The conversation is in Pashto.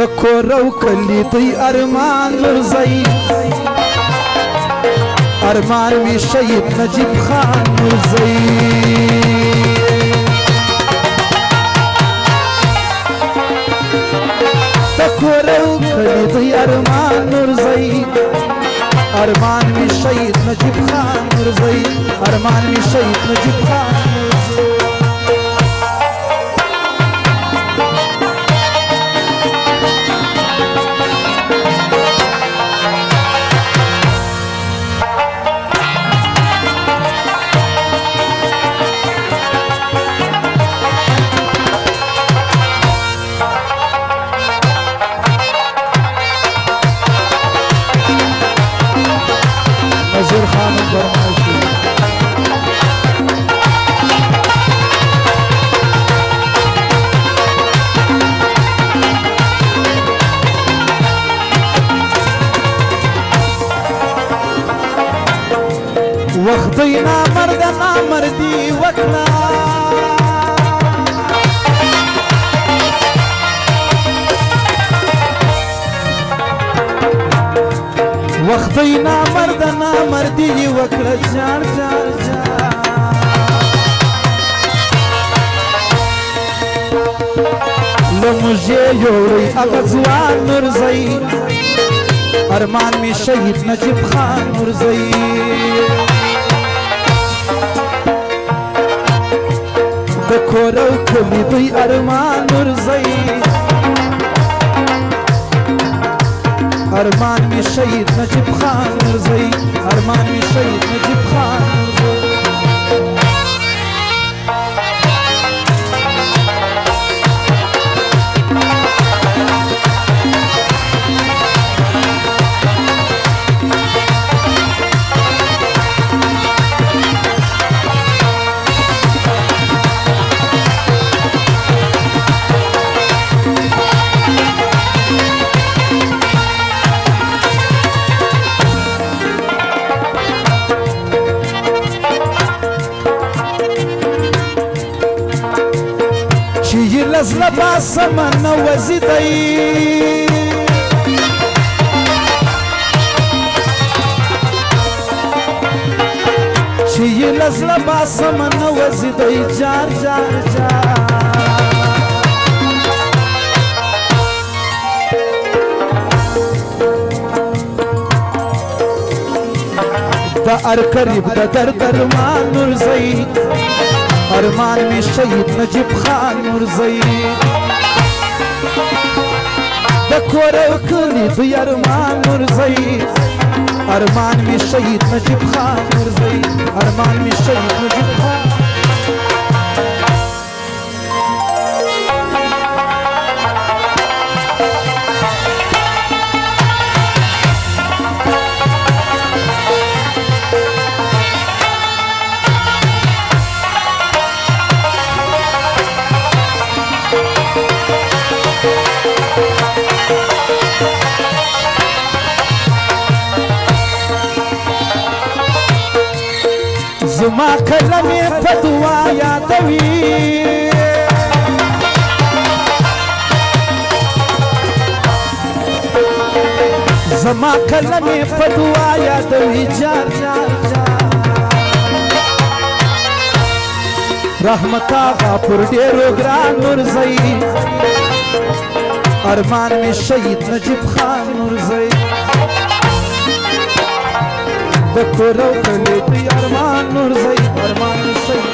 دکورو کلی دی ارمان نورزئی ارمان می شهید نجیب خان نورزئی دکورو کلی دی ارمان نورزئی ارمان می شهید نجیب خان نورزئی ارمان می شهید نجیب خان نورزئی نظیر خانم فرمایشی وقت دینا مرد نامردی وکنا وقت دینا مرد نامردی وکړه جان جان جان لمجھے یوړی هغه ځوان نورزئی ارمان می شهید نجیب خان نورزئی دکورو کلی دی ارمان نورزئی ارمان می شهید نجیب خان نورزئی ارمان می شهید نجیب خان نورزئی لزلا باسمن وزیدئی چی لزلا باسمن وزیدئی جار جار جار دا ارکریب دا در درمان نورزئی ارمان می شهید نجیب خان نورزئی دکورو کلی دی ارمان نورزئی ارمان می شهید نجیب خان نورزئی ارمان می شهید نجیب خان زما کلمې په دعا یادوي زما کلمې په دعا یادوي جار جار جار رحمت آغا پر ډېرو ګران نورزئی ارمان می شهید نجیب خان نورزئی دکورو کلی دی ارمان نورزئی ارمان می شهید